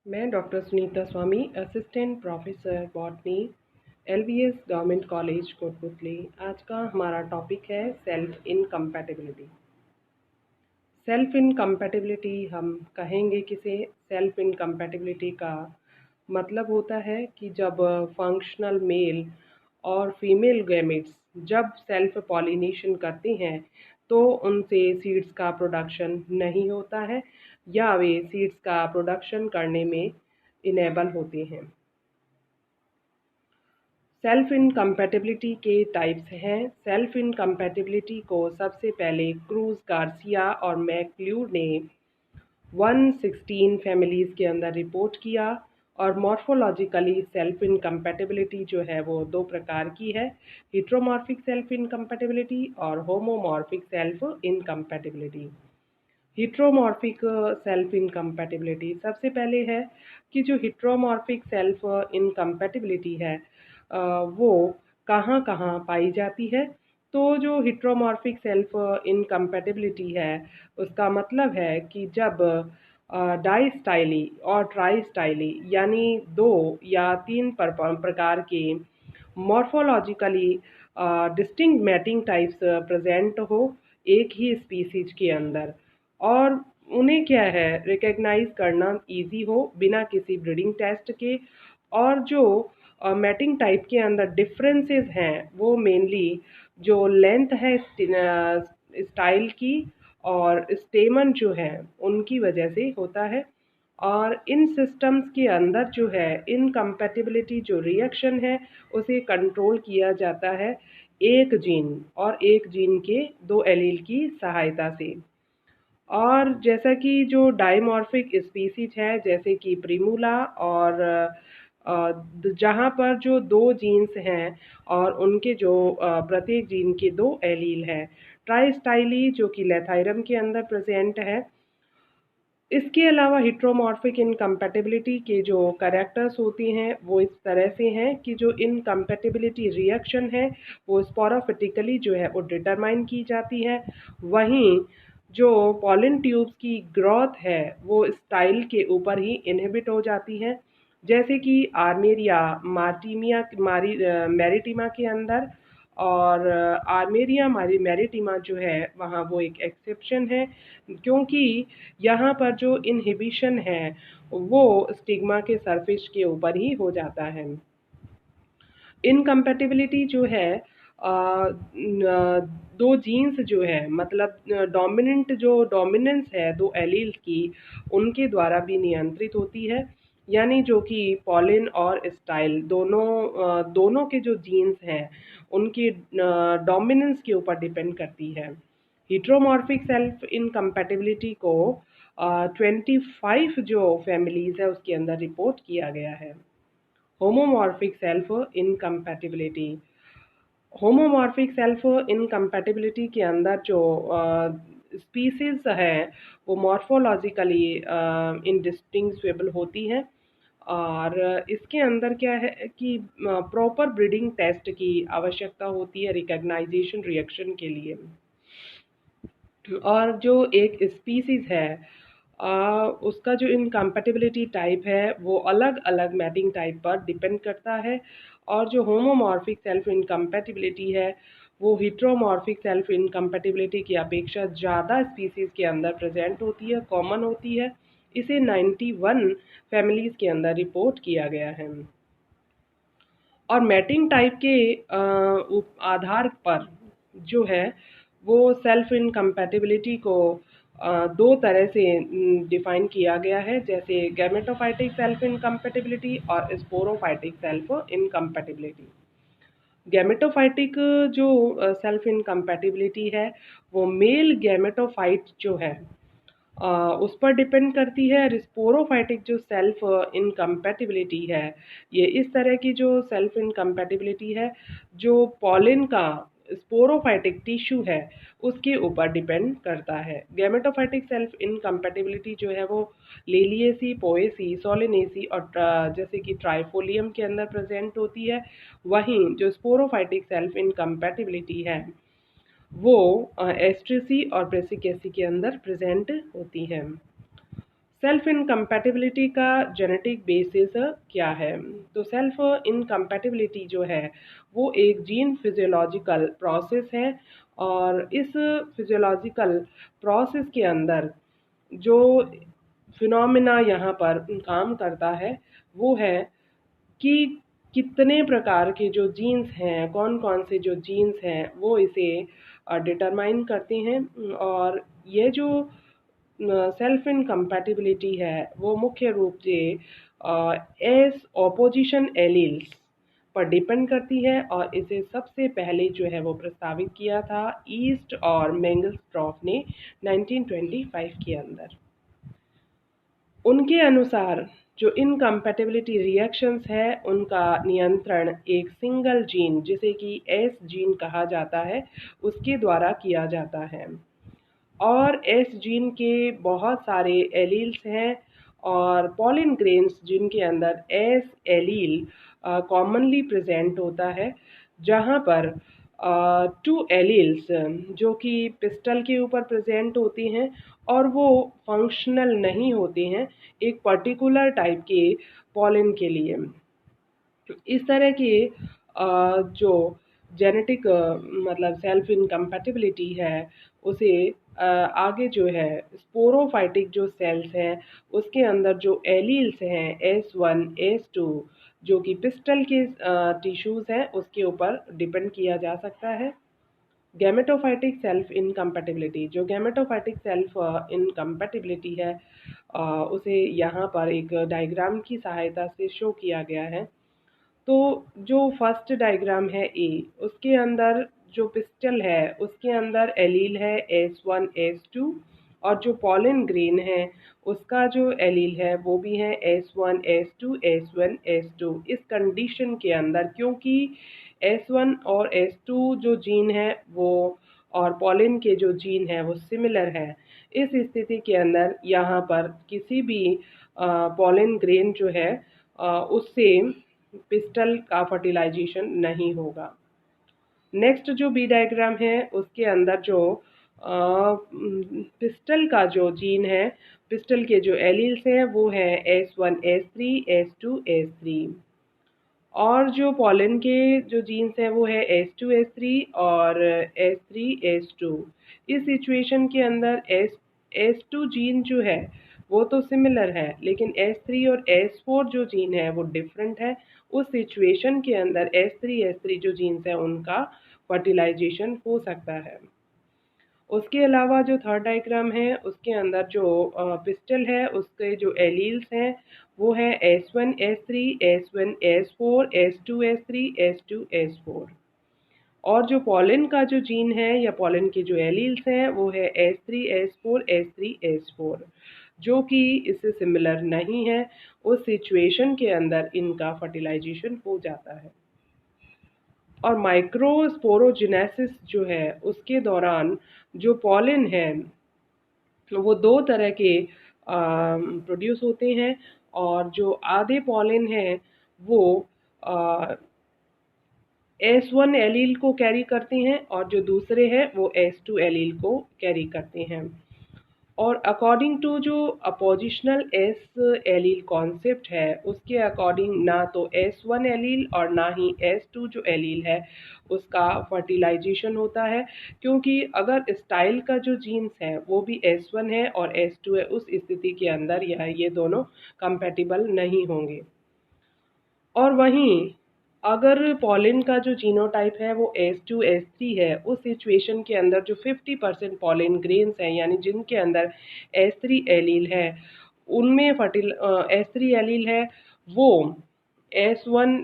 मैं doctor Sunita Swami, assistant professor botany, LBS government college Kotputli. आज का हमारा टॉपिक है सेल्फ इनकम्पैटिबिलिटी। सेल्फ इनकम्पैटिबिलिटी हम कहेंगे किसे? सेल्फ इनकम्पैटिबिलिटी का मतलब होता है कि जब फंक्शनल मेल और फीमेल गैमेट्स जब सेल्फ पॉलिनेशन करते हैं तो उनसे सीड्स का प्रोडक्शन नहीं होता है या वे सीड्स का प्रोडक्शन करने में इनेबल होते हैं। सेल्फ इनकम्पैटिबिलिटी के टाइप्स हैं। सेल्फ इनकम्पैटिबिलिटी को सबसे पहले क्रूज गार्सिया और मैक्ल्यूड ने 116 फैमिलीज़ के अंदर रिपोर्ट किया। और मॉर्फोलॉजिकली सेल्फ इनकम्पैटिबिलिटी जो है वो दो प्रकार की है, हिट्रोमॉर्फिक सेल्फ इनकम्पैटिबिलिटी और homomorphic self incompatibility. Heteromorphic self incompatibility सबसे पहले है कि जो हिट्रोमॉर्फिक सेल्फ इनकम्पैटिबिलिटी है वो कहाँ कहाँ पाई जाती है। तो जो हिट्रोमॉर्फिक सेल्फ इनकम्पैटिबिलिटी है उसका मतलब है कि जब डाइस्टाइली और ट्राइस्टाइली यानी दो या तीन प्रकार के morphologically distinct mating types present हो एक ही स्पीसीज के अंदर, और उन्हें क्या है रिकग्नाइज करना इजी हो बिना किसी ब्रीडिंग टेस्ट के। और जो मैटिंग टाइप के अंदर डिफरेंसेस हैं वो मेनली जो लेंथ है स्टाइल की और स्टेमन जो है उनकी वजह से होता है। और इन सिस्टम्स के अंदर जो है इनकम्पैटिबिलिटी जो रिएक्शन है उसे कंट्रोल किया जाता है एक जीन और एक जीन के दो एलील की सहायता से। और जैसा कि जो डाइमॉर्फिक स्पीसीज है जैसे कि प्रीमूला और जहाँ पर जो दो जीन्स हैं और उनके जो प्रत्येक जीन के दो एलील हैं। ट्राइस्टाइली जो कि लेथाइरम के अंदर प्रेजेंट है। इसके अलावा हिट्रोमॉर्फिक इनकम्पैटिबिलिटी के जो कैरेक्टर्स होती हैं वो इस तरह से हैं कि जो इनकम्पैटिबिलिटी रिएक्शन है वो स्पोरोफिटिकली जो है वो डिटरमाइन की जाती है। वहीं जो पॉलन ट्यूब्स की ग्रोथ है वो स्टाइल के ऊपर ही इनहिबिट हो जाती है, जैसे कि आर्मेरिया मार्टीमिया मैरिटिमा के अंदर। और आर्मेरिया मैरिटिमा जो है वहाँ वो एक एक्सेप्शन है, क्योंकि यहाँ पर जो इनहिबिशन है वो स्टिग्मा के सरफेस के ऊपर ही हो जाता है। इनकम्पैटिबिलिटी जो है दो जीन्स जो है मतलब डोमिनेंट जो डोमिनेंस है दो एलील्स की उनके द्वारा भी नियंत्रित होती है, यानी जो कि पॉलिन और स्टाइल दोनों के जो जीन्स हैं उनकी डोमिनेंस के ऊपर डिपेंड करती है। हिट्रोमॉर्फिक सेल्फ इनकम्पैटिबिलिटी को 25 जो फैमिलीज है उसके अंदर रिपोर्ट किया गया है। Homomorphic self incompatibility homomorphic self incompatibility के अंदर जो स्पीसीज है वो मॉर्फोलॉजिकली इंडिस्टिंग्विशेबल होती हैं। और इसके अंदर क्या है कि प्रॉपर ब्रीडिंग टेस्ट की आवश्यकता होती है रिकग्नाइजेशन रिएक्शन के लिए। और जो एक स्पीसीज है उसका जो इनकम्पैटिबिलिटी टाइप है वो अलग अलग मैटिंग टाइप पर डिपेंड करता है। और जो होमोमॉर्फिक सेल्फ इनकम्पैटिबिलिटी है वो हिट्रोमॉर्फिक सेल्फ इनकम्पैटिबिलिटी की अपेक्षा ज़्यादा स्पीसीज के अंदर प्रेजेंट होती है, कॉमन होती है। इसे 91 फैमिलीज के अंदर रिपोर्ट किया गया है। और मैटिंग टाइप के आधार पर जो है वो सेल्फ इनकम्पैटिबिलिटी को दो तरह से डिफाइन किया गया है, जैसे गैमेटोफाइटिक सेल्फ इनकम्पैटिबिलिटी और स्पोरोफाइटिक सेल्फ इनकम्पैटिबिलिटी। गैमेटोफाइटिक जो सेल्फ इनकम्पैटिबिलिटी है वो मेल गैमेटोफाइट जो है उस पर डिपेंड करती है। स्पोरोफाइटिक जो सेल्फ इनकम्पैटिबिलिटी है ये इस तरह की जो सेल्फ इनकम्पैटिबिलिटी है जो पॉलिन का स्पोरोफाइटिक टिश्यू है उसके ऊपर डिपेंड करता है। गैमेटोफाइटिक सेल्फ इनकम्पैटिबिलिटी जो है वो लेलिएसी, पोएसी, सोलेनेसी और जैसे कि ट्राइफोलियम के अंदर प्रेजेंट होती है। वहीं जो स्पोरोफाइटिक सेल्फ इनकम्पैटिबिलिटी है वो एस्ट्रेसी और ब्रेसिकेसी के अंदर प्रेजेंट होती है। सेल्फ इनकम्पैटिबिलिटी का जेनेटिक बेसिस क्या है? तो सेल्फ इनकम्पैटिबिलिटी जो है वो एक जीन फिजियोलॉजिकल प्रोसेस है, और इस फिजियोलॉजिकल प्रोसेस के अंदर जो फिनोमिना यहाँ पर काम करता है वो है कि कितने प्रकार के जो जीन्स हैं, कौन कौन से जो जीन्स हैं वो इसे डिटरमाइन करते हैं। और ये जो सेल्फ इनकम्पैटिबिलिटी है वो मुख्य रूप से एस ऑपोजिशन एलील्स पर डिपेंड करती है, और इसे सबसे पहले जो है वो प्रस्तावित किया था ईस्ट और मेंगलस्ट्रॉफ ने 1925 के अंदर। उनके अनुसार जो इनकम्पैटिबिलिटी रिएक्शंस है उनका नियंत्रण एक सिंगल जीन, जिसे कि एस जीन कहा जाता है, उसके द्वारा किया जाता है। और एस जीन के बहुत सारे एलील्स हैं, और पॉलिन ग्रेन्स जिनके अंदर एस एलील कॉमनली प्रेजेंट होता है, जहाँ पर टू एलील्स जो कि पिस्टल के ऊपर प्रेजेंट होते हैं और वो फंक्शनल नहीं होते हैं एक पर्टिकुलर टाइप के पॉलिन के लिए। इस तरह के जो जेनेटिक मतलब सेल्फ इनकम्पैटिबिलिटी है उसे आगे जो है स्पोरोफाइटिक जो सेल्स हैं उसके अंदर जो एलील्स हैं S1 S2 जो कि पिस्टल के टिश्यूज़ हैं उसके ऊपर डिपेंड किया जा सकता है। गैमेटोफाइटिक सेल्फ इनकम्पैटिबिलिटी, जो गैमेटोफाइटिक सेल्फ इनकम्पैटिबिलिटी है उसे यहाँ पर एक डायग्राम की सहायता से शो किया गया है। तो जो फर्स्ट डायग्राम है ए, उसके अंदर जो पिस्टल है उसके अंदर एलील है S1 S2, और जो पॉलिन ग्रेन है उसका जो एलील है वो भी है S1 S2 S1 S2। इस कंडीशन के अंदर क्योंकि S1 और S2 जो जीन है वो और पॉलिन के जो जीन है वो सिमिलर है, इस स्थिति के अंदर यहाँ पर किसी भी पॉलिन ग्रेन जो है उससे पिस्टल का फर्टिलाइजेशन नहीं होगा। नेक्स्ट जो बी डायग्राम है उसके अंदर जो पिस्टल का जो जीन है, पिस्टल के जो एलील्स हैं वो है S1 S3 S2 S3, और जो पॉलन के जो जीन्स हैं वो है S2 S3 और S3 S2। इस सिचुएशन के अंदर S2 जीन जो है वो तो सिमिलर है, लेकिन S3 और S4 जो जीन है वो डिफरेंट है। उस सिचुएशन के अंदर S3 जो जीन्स है उनका फर्टिलाइजेशन हो सकता है। उसके अलावा जो थर्ड डायग्राम है उसके अंदर जो पिस्टल है उसके जो एलील्स हैं वो है S1 S3 S1 S4 S2 S3 S2 S4, और जो पॉलन का जो जीन है या पॉलन के जो एलील्स हैं वो है S3 S4 S3 S4, जो कि इससे सिमिलर नहीं है। उस सिचुएशन के अंदर इनका फर्टिलाइजेशन हो जाता है। और माइक्रोस्पोरोजेनेसिस जो है उसके दौरान जो पॉलिन है वो दो तरह के प्रोड्यूस होते हैं, और जो आधे पॉलिन हैं वो S1 एलील को कैरी करते हैं और जो दूसरे हैं वो S2 एलील को कैरी करते हैं। और अकॉर्डिंग टू जो अपोजिशनल एस एलील कॉन्सेप्ट है उसके अकॉर्डिंग ना तो S1 एलील और ना ही S2 जो एलील है उसका फर्टिलाइजेशन होता है, क्योंकि अगर स्टाइल का जो जीन्स है वो भी S1 है और S2 है, उस स्थिति के अंदर ये दोनों कंपैटिबल नहीं होंगे। और वहीं अगर पॉलिन का जो जीनोटाइप है वो S2 S3 है, उस सिचुएशन के अंदर जो 50% पॉलिन ग्रेन्स हैं यानी जिनके अंदर S3 एलील है उनमें S3 एलील है वो S1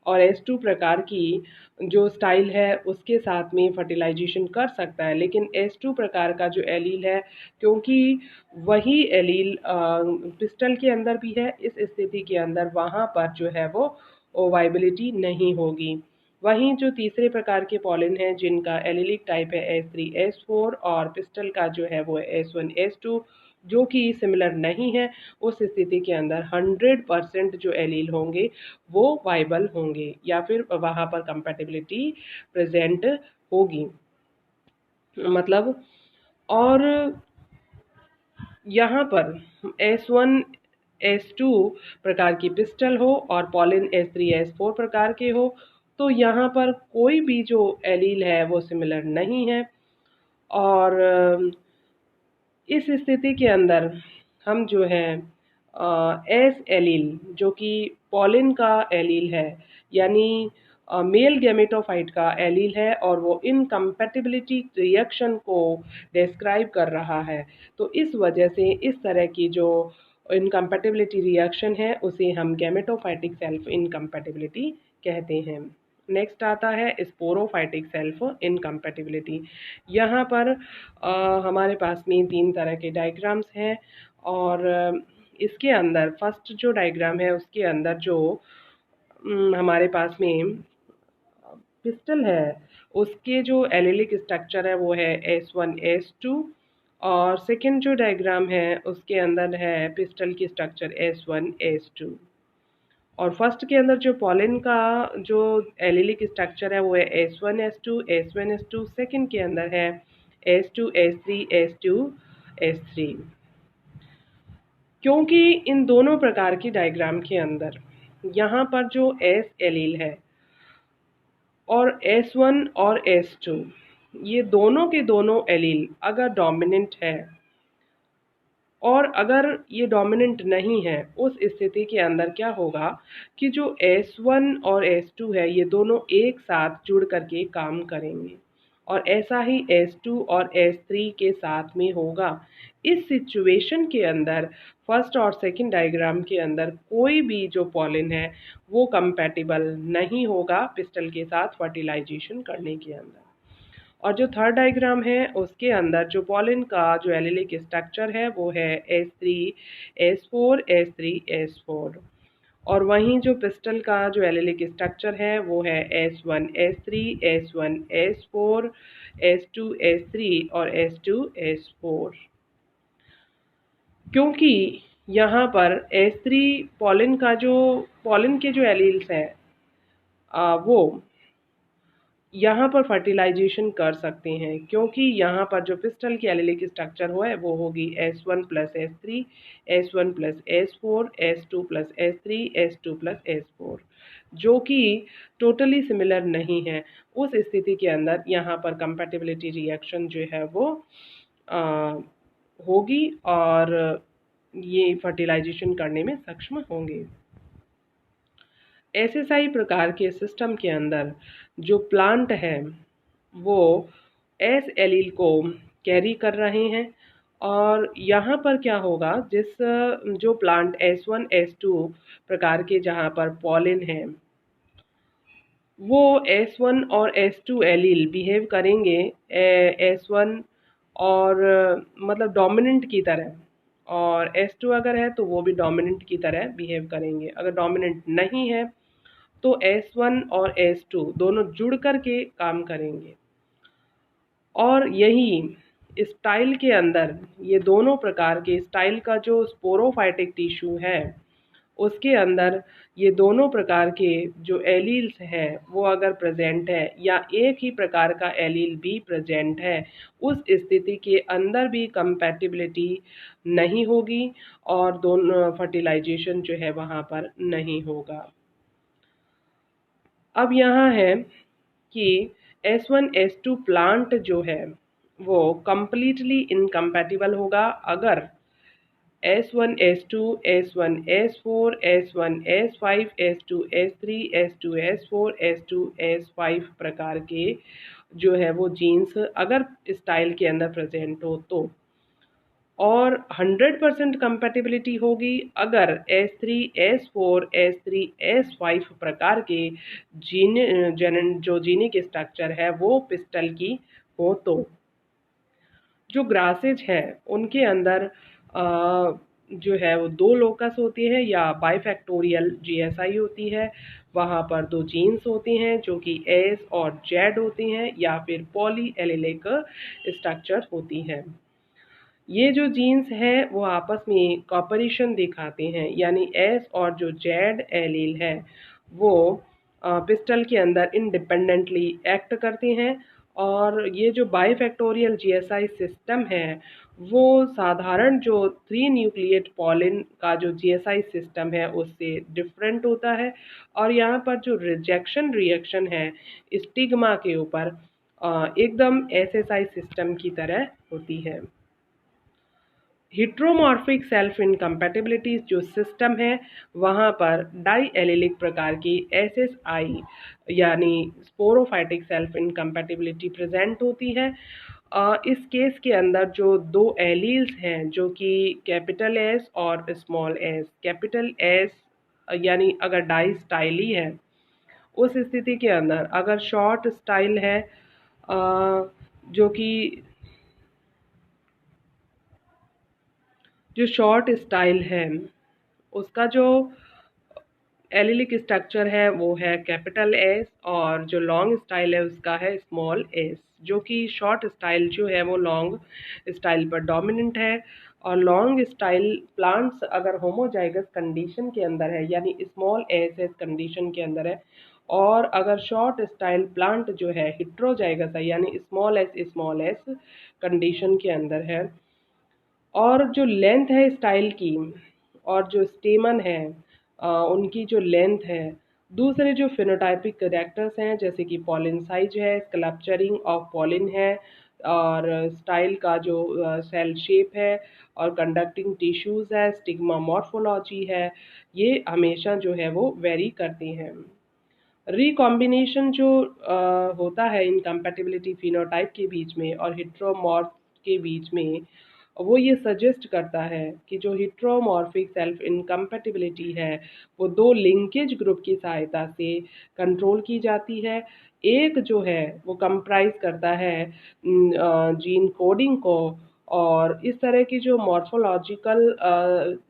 और S2 प्रकार की जो स्टाइल है उसके साथ में फर्टिलाइजेशन कर सकता है, लेकिन S2 प्रकार का जो एलील है क्योंकि वही एलील पिस्टल के अंदर भी है, इस स्थिति के अंदर वहाँ पर जो है वो वाइबिलिटी नहीं होगी। वहीं जो तीसरे प्रकार के पॉलिन हैं जिनका एलिलिक टाइप है S3 S4 और पिस्टल का जो है वो S1 S2 जो कि सिमिलर नहीं है, उस स्थिति के अंदर 100% जो एलील होंगे वो वाइबल होंगे या फिर वहाँ पर कंपैटिबिलिटी प्रेजेंट होगी। मतलब और यहाँ पर S1 S2 प्रकार की पिस्टल हो और पॉलिन S3 S4 प्रकार के हो, तो यहाँ पर कोई भी जो एलील है वो सिमिलर नहीं है। और इस स्थिति के अंदर हम जो है एस एलील जो कि पॉलिन का एलील है, यानी मेल गैमेटोफाइट का एलील है, और वो इनकम्पैटिबिलिटी रिएक्शन को डिस्क्राइब कर रहा है। तो इस वजह से इस तरह की जो इनकम्पैटिबिलिटी रिएक्शन है उसे हम गैमेटोफाइटिक सेल्फ इनकम्पैटिबिलिटी कहते हैं। नेक्स्ट आता है स्पोरोफाइटिक सेल्फ इनकम्पैटिबिलिटी। यहाँ पर हमारे पास में 3 तरह के डायग्राम्स हैं, और इसके अंदर फर्स्ट जो डायग्राम है उसके अंदर जो हमारे पास में पिस्टल है उसके जो एलिलिक स्ट्रक्चर है वो है S1 S2, और सेकेंड जो डायग्राम है उसके अंदर है पिस्टल की स्ट्रक्चर S1 S2, और फर्स्ट के अंदर जो पॉलिन का जो एलिलिक स्ट्रक्चर है वो है S1 S2 S1 S2, second के अंदर है S2 S3 S2 S3। क्योंकि इन दोनों प्रकार की डायग्राम के अंदर यहाँ पर जो S एलील है और S1 और S2, ये दोनों के दोनों एलील अगर डोमिनेंट है और अगर ये डोमिनेंट नहीं है, उस स्थिति के अंदर क्या होगा कि जो S1 और S2 है ये दोनों एक साथ जुड़ करके काम करेंगे, और ऐसा ही S2 और S3 के साथ में होगा। इस सिचुएशन के अंदर फर्स्ट और सेकंड डायग्राम के अंदर कोई भी जो पॉलिन है वो कंपैटिबल नहीं होगा पिस्टल के साथ फर्टिलाइजेशन करने के अंदर। और जो थर्ड डायग्राम है उसके अंदर जो पॉलिन का जो एलिलिक स्ट्रक्चर है वो है S3 S4 S3 S4, और वहीं जो पिस्टल का जो एलिलिक स्ट्रक्चर है वो है S1 S3 S1 S4 S2 S3 और S2 S4। क्योंकि यहाँ पर S3 पॉलिन के जो एलील्स हैं वो यहाँ पर फर्टिलाइजेशन कर सकते हैं, क्योंकि यहाँ पर जो पिस्टल की एलिलिक स्ट्रक्चर हुआ है वो होगी S1 plus S3 S1 plus S4 S2 plus S3 S2 plus S4, जो कि टोटली सिमिलर नहीं है। उस स्थिति के अंदर यहाँ पर कंपैटिबिलिटी रिएक्शन जो है वो होगी और ये फर्टिलाइजेशन करने में सक्षम होंगे। SSI प्रकार के सिस्टम के अंदर जो प्लांट है वो S एलील को कैरी कर रहे हैं, और यहाँ पर क्या होगा जो प्लांट S1 S2 प्रकार के जहाँ पर पॉलिन है वो S1 और S2 एलील बिहेव करेंगे S1 और मतलब डोमिनेंट की तरह, और S2 अगर है तो वो भी डोमिनेंट की तरह बिहेव करेंगे। अगर डोमिनेंट नहीं है तो S1 और S2 दोनों जुड़ कर के काम करेंगे, और यही स्टाइल के अंदर ये दोनों प्रकार के स्टाइल का जो स्पोरोफाइटिक टिश्यू है उसके अंदर ये दोनों प्रकार के जो एलील्स हैं वो अगर प्रेजेंट है या एक ही प्रकार का एलील भी प्रेजेंट है, उस स्थिति के अंदर भी कंपैटिबिलिटी नहीं होगी और दोनों फर्टिलाइजेशन जो है वहाँ पर नहीं होगा। अब यहाँ है कि S1 S2 प्लांट जो है वो कम्प्लीटली इनकम्पैटिबल होगा अगर S1 S2 S1 S4 S1 S5 S2 S3 S2 S4 S2 S5 प्रकार के जो है वो जीन्स अगर स्टाइल के अंदर प्रेजेंट हो तो, और 100% कंपैटिबिलिटी होगी अगर S3 S4 S3 S5 प्रकार के जो जीनिक स्ट्रक्चर है वो पिस्टल की हो तो। जो ग्रासेज है उनके अंदर जो है वो 2 लोकस होती है या बाइफैक्टोरियल GSI होती है, वहाँ पर 2 जीन्स होती हैं जो कि S और Z होती हैं, या फिर पॉली एलिलिक स्ट्रक्चर होती हैं। ये जो जीन्स है वो आपस में कॉपरेशन दिखाते हैं, यानी S और जो Z एलील है वो पिस्टल के अंदर इंडिपेंडेंटली एक्ट करते हैं, और ये जो बाइफैक्टोरियल GSI सिस्टम है वो साधारण जो 3 न्यूक्लिएट पॉलिन का जो जीएसआई सिस्टम है उससे डिफरेंट होता है। और यहाँ पर जो रिजेक्शन रिएक्शन है स्टिग्मा के ऊपर एकदम एसएसआई सिस्टम की तरह होती है। हिट्रोमॉर्फिक सेल्फ इनकम्पैटिबिलिटी जो सिस्टम है वहाँ पर डाई एलिलिक प्रकार की एसएसआई यानी स्पोरोफाइटिक सेल्फ इनकम्पैटिबिलिटी प्रेजेंट होती है। इस केस के अंदर जो दो एलील्स हैं जो कि कैपिटल एस और स्मॉल एस, कैपिटल एस यानी अगर डाई स्टाइली है उस स्थिति के अंदर, अगर शॉर्ट स्टाइल है जो कि जो शॉर्ट स्टाइल है उसका जो एलिलिक स्ट्रक्चर है वो है कैपिटल एस, और जो लॉन्ग स्टाइल है उसका है स्मॉल एस। जो कि शॉर्ट स्टाइल जो है वो लॉन्ग स्टाइल पर डोमिनेंट है। और लॉन्ग स्टाइल प्लांट्स अगर होमोजाइगस कंडीशन के अंदर है यानी स्मॉल एस एस कंडीशन के अंदर है, और अगर शॉर्ट स्टाइल प्लांट जो है हिट्रोजाइगस है यानी स्मॉल एस कंडीशन के अंदर है, और जो लेंथ है स्टाइल की और जो स्टेमन है उनकी जो लेंथ है, दूसरे जो फिनोटाइपिक कैरेक्टर्स हैं जैसे कि पॉलिन साइज है, स्कल्पचरिंग ऑफ पॉलिन है, और स्टाइल का जो सेल शेप है, और कंडक्टिंग टिश्यूज़ है, स्टिग्मा मॉर्फोलॉजी है, ये हमेशा जो है वो वेरी करती हैं। रिकॉम्बिनेशन जो होता है इनकम्पैटिबिलिटी फिनोटाइप के बीच में और हिट्रोमॉर्फ के बीच में, वो ये सजेस्ट करता है कि जो हिट्रोमॉर्फिक सेल्फ इनकम्पैटिबिलिटी है वो दो लिंकेज ग्रुप की सहायता से कंट्रोल की जाती है। एक जो है वो कंप्राइज करता है जीन कोडिंग को, और इस तरह की जो मॉर्फोलॉजिकल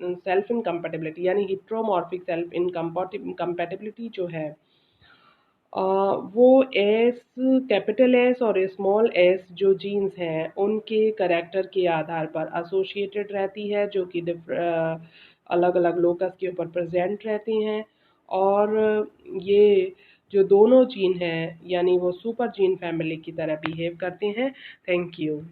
सेल्फ इनकम्पैटिबिलिटी यानी हिट्रोमॉर्फिक सेल्फ इनकम्पैटिबिलिटी जो है वो एस, कैपिटल एस और स्मॉल एस जो जीन्स हैं उनके करेक्टर के आधार पर एसोसिएटेड रहती है, जो कि अलग अलग लोकस के ऊपर प्रेजेंट रहती हैं। और ये जो दोनों जीन हैं यानी वो सुपर जीन फैमिली की तरह बिहेव करते हैं। Thank you.